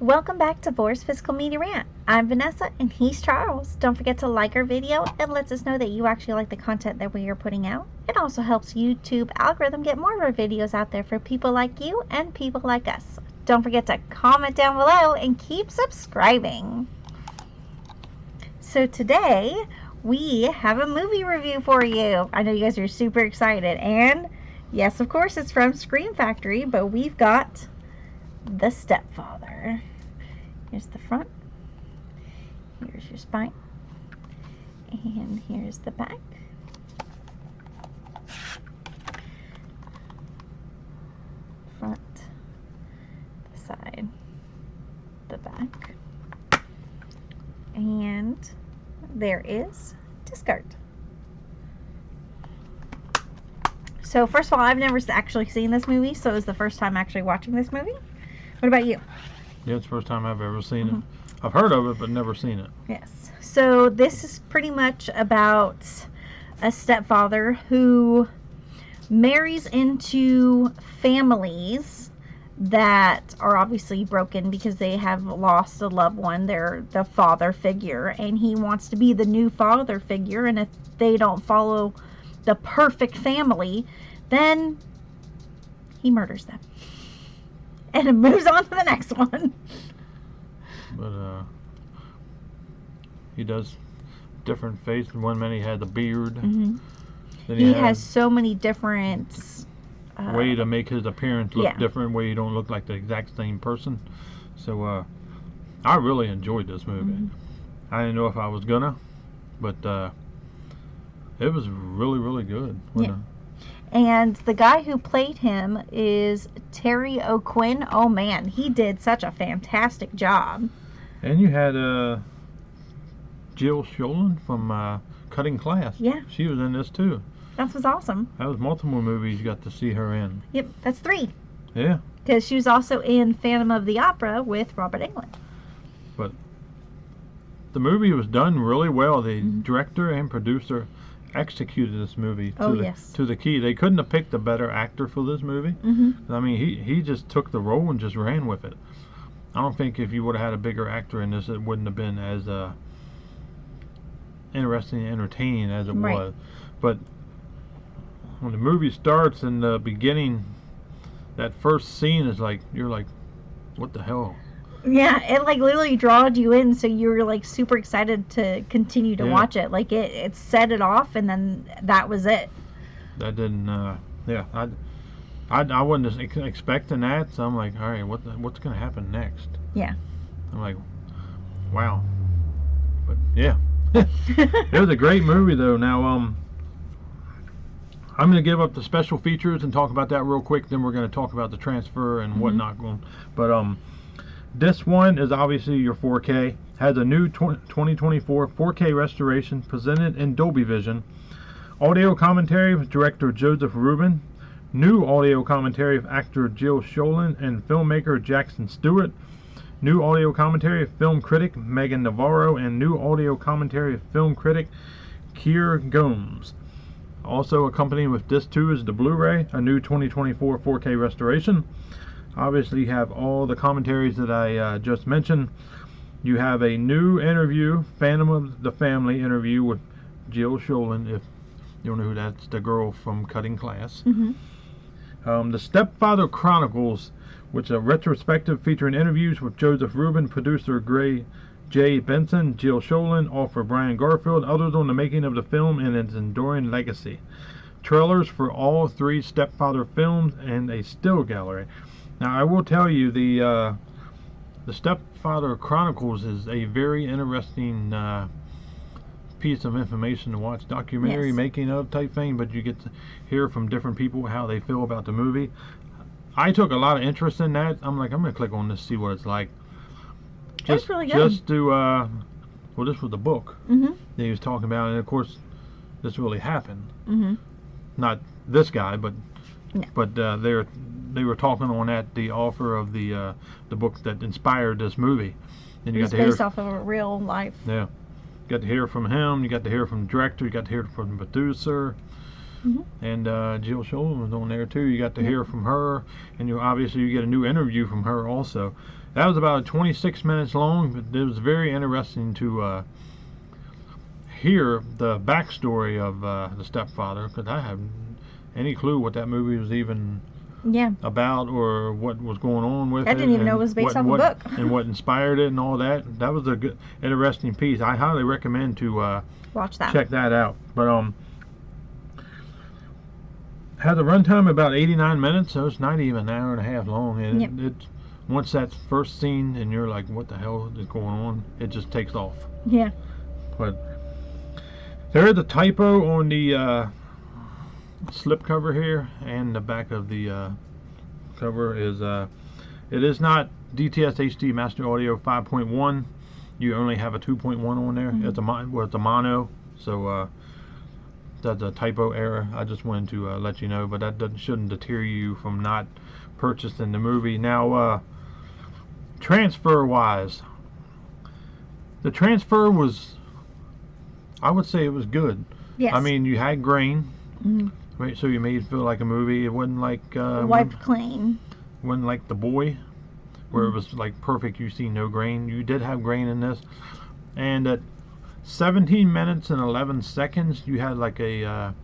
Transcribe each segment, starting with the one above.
Welcome back to Vor's Physical Media Rant. I'm Vanessa and he's Charles. Don't forget to like our video. It lets us know that you actually like the content that we are putting out. It also helps YouTube algorithm get more of our videos out there for people like you and people like us. Don't forget to comment down below and keep subscribing. So today we have a movie review for you. I know you guys are super excited, and yes, of course it's from Scream Factory, but we've got The Stepfather. Here's the front, here's your spine, and here's the back. Front, the side, the back, and there is discard. So first of all, I've never actually seen this movie, so it was the first time actually watching this movie. What about you? Yeah, it's the first time I've ever seen it. I've heard of it, but never seen it. Yes. So this is pretty much about a stepfather who marries into families that are obviously broken because they have lost a loved one. They're the father figure, and he wants to be the new father figure, and if they don't follow the perfect family, then he murders them. And it moves on to the next one. But he does different face. One minute he had the beard. Mm-hmm. Then He has so many different way to make his appearance look yeah. different, where you don't look like the exact same person. So I really enjoyed this movie. Mm-hmm. I didn't know if I was gonna, but it was really, really good. Yeah. And the guy who played him is Terry O'Quinn. Oh man, he did such a fantastic job. And you had Jill Schoelen from Cutting Class. Yeah. She was in this too. That was awesome. That was multiple movies you got to see her in. Yep, that's 3. Yeah. Because she was also in Phantom of the Opera with Robert Englund. But the movie was done really well. The director and producer executed this movie to the key. They couldn't have picked a better actor for this movie. I mean, he just took the role and just ran with it. I don't think if you would have had a bigger actor in this, it wouldn't have been as interesting and entertaining as it was. But when the movie starts in the beginning, that first scene is like, you're like, what the hell? Yeah, it like literally drawed you in, so you were like super excited to continue to watch it. Like it set it off, and then that was it. That didn't. I wasn't expecting that, so I'm like, all right, what's gonna happen next? Yeah. I'm like, wow. But yeah, it was a great movie though. Now I'm gonna give up the special features and talk about that real quick. Then we're gonna talk about the transfer and whatnot going. But this one is obviously your 4K. Has a new 2024 4K restoration presented in Dolby Vision. Audio commentary of director Joseph Rubin. New audio commentary of actor Jill Schoelen and filmmaker Jackson Stewart. New audio commentary of film critic Megan Navarro, and new audio commentary of film critic Keir Gomes. Also accompanying with disc 2 is the Blu-ray, a new 2024 4K restoration. Obviously, you have all the commentaries that I just mentioned. You have a new interview, Phantom of the Family interview with Jill Schoelen, if you don't know who that's, the girl from Cutting Class. The Stepfather Chronicles, which is a retrospective featuring interviews with Joseph Rubin, producer Gray J. Benson, Jill Schoelen, author Brian Garfield, others on the making of the film and its enduring legacy. Trailers for all 3 Stepfather films and a still gallery. Now, I will tell you, the Stepfather Chronicles is a very interesting piece of information to watch. Documentary making of type thing, but you get to hear from different people how they feel about the movie. I took a lot of interest in that. I'm like, I'm going to click on this, see what it's like. That's really good. Just to, well, this was the book that he was talking about, and of course, this really happened. Not this guy, but they were talking on that, the author of the book that inspired this movie. And you got to hear based off of a real life. Yeah, you got to hear from him. You got to hear from the director. You got to hear from the producer. and Jill Schoen was on there too. You got to hear from her, and you get a new interview from her also. That was about 26 minutes long, but it was very interesting to hear the backstory of the Stepfather, because I have any clue what that movie was even about, or what was going on with it. I didn't even know it was based on the book. And what inspired it and all that. That was a good, interesting piece. I highly recommend to watch that. Check that out. But had a runtime about 89 minutes, so it's not even an hour and a half long. And it once that first scene and you're like, what the hell is going on? It just takes off. Yeah. But there is a typo on the slipcover here, and the back of the cover is it is not DTS HD Master Audio 5.1. You only have a 2.1 on there. It's a mono, so that's a typo error. I just wanted to let you know, but that shouldn't deter you from not purchasing the movie. Now, transfer wise, the transfer was, I would say it was good. Yes. I mean, you had grain. Right, so you made it feel like a movie. It wasn't like wiped clean. Wasn't like The Boy, where it was like perfect. You see no grain. You did have grain in this, and at 17 minutes and 11 seconds, you had like a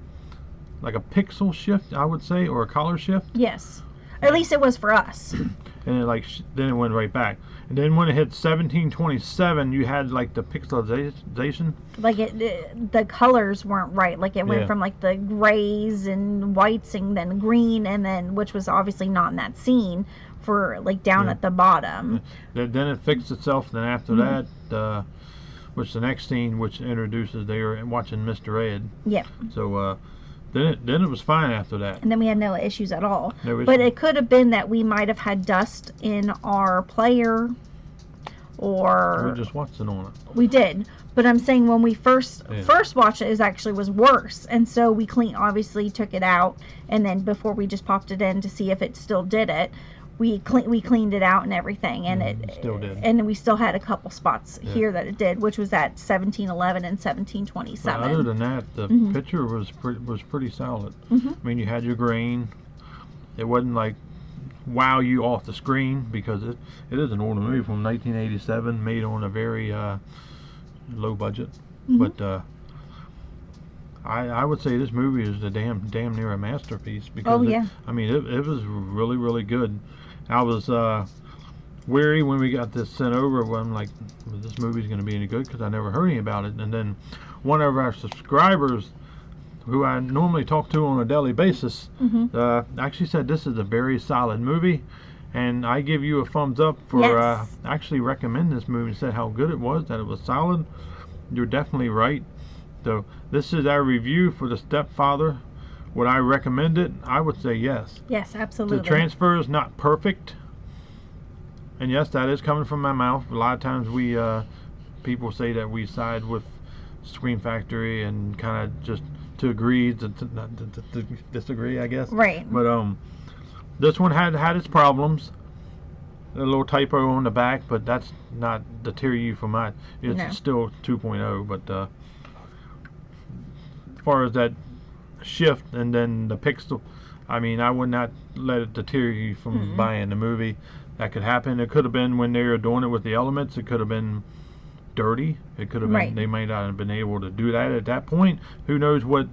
pixel shift, I would say, or a color shift. Yes, at least it was for us. And it then it went right back. And then when it hit 1727, you had like the pixelization. Like the colors weren't right. Like it went from like the grays and whites and then green, and then, which was obviously not in that scene, for like down at the bottom. Then it fixed itself. Then after that, which the next scene, which introduces, they were watching Mr. Ed. Yeah. So then it was fine after that. And then we had no issues at all. But it could have been that we might have had dust in our player, or we just watched it on it. We did, but I'm saying when we first watched it, was worse, and so we obviously took it out, and then before we just popped it in to see if it still did it, we cleaned it out and everything, and it still did. And we still had a couple spots here that it did, which was at 1711 and 1727. But other than that, the picture was pretty solid. I mean, you had your grain. It wasn't like wow you off the screen, because it is an older movie from 1987, made on a very low budget. But I would say this movie is a damn near a masterpiece, because I mean it was really, really good. I was weary when we got this sent over. I'm like, this movie's going to be any good, because I never heard anything about it. And then one of our subscribers, who I normally talk to on a daily basis, actually said this is a very solid movie, and I give you a thumbs up for actually recommend this movie, and said how good it was, that it was solid. You're definitely right. So this is our review for The Stepfather. Would I recommend it? I would say yes. Yes, absolutely. The transfer is not perfect, and yes, that is coming from my mouth. A lot of times we people say that we side with Screen Factory, and kind of just to agree to disagree, I guess. Right. But this one had its problems. A little typo on the back, but that's not deter you from it. It's still 2.0, but as far as that shift and then the pixel, I mean, I would not let it deter you from buying the movie. That could happen. It could have been when they were doing it with the elements, it could have been dirty. It could have been, they might not have been able to do that at that point. Who knows what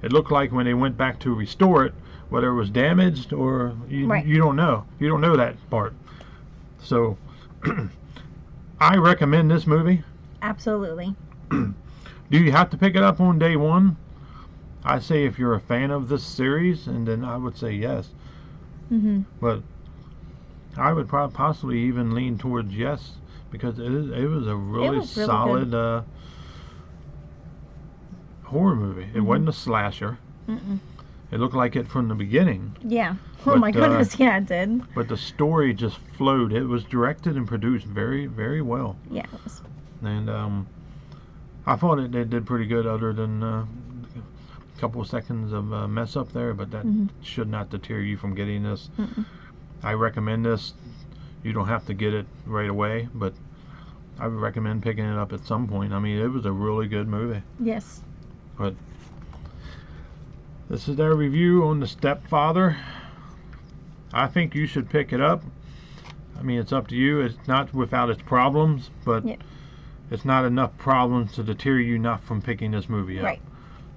it looked like when they went back to restore it, whether it was damaged or you don't know. You don't know that part. So I recommend this movie. Absolutely. Do you have to pick it up on day one? I say if you're a fan of this series, and then I would say yes. But I would possibly even lean towards yes, because it was a really solid horror movie. It wasn't a slasher. It looked like it from the beginning. Yeah. Oh my goodness, yeah, it did. But the story just flowed. It was directed and produced very, very well. Yeah, it was. And I thought they did pretty good, other than a couple of seconds of mess up there, but that should not deter you from getting this. I recommend this. You don't have to get it right away, but I would recommend picking it up at some point. I mean, it was a really good movie. Yes. But This is their review on the Stepfather. I think you should pick it up. I mean, it's up to you. It's not without its problems, but Yeah. it's not enough problems to deter you not from picking this movie up. Right.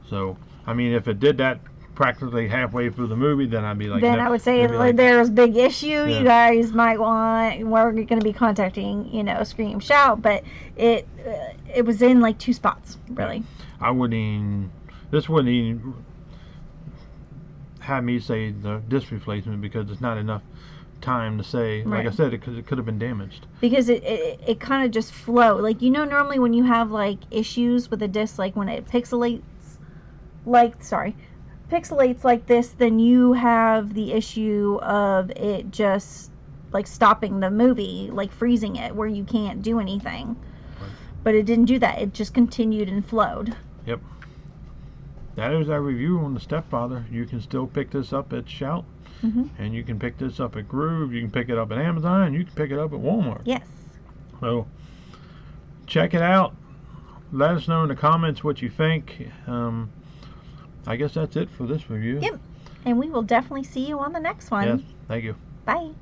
So, I mean, if it did that practically halfway through the movie, then I'd be like, then no, I would say like, there's a big issue. Yeah. You guys might want. We're going to be contacting, Scream Shout, but it was in like 2 spots, really. I wouldn't even. This wouldn't even have me say the disc replacement because it's not enough time to say. Like Right. I said, it could have been damaged. Because it kind of just flow. Like, normally when you have like issues with a disc, like when it pixelates like this, then you have the issue of it just like stopping the movie, like freezing it where you can't do anything. Right. But it didn't do that. It just continued and flowed. Yep. That is our review on the Stepfather. You can still pick this up at Shout, and you can pick this up at Groove. You can pick it up at Amazon. You can pick it up at Walmart. Yes. So check it out. Let us know in the comments what you think. I guess that's it for this review. Yep. And we will definitely see you on the next one. Yes. Thank you. Bye.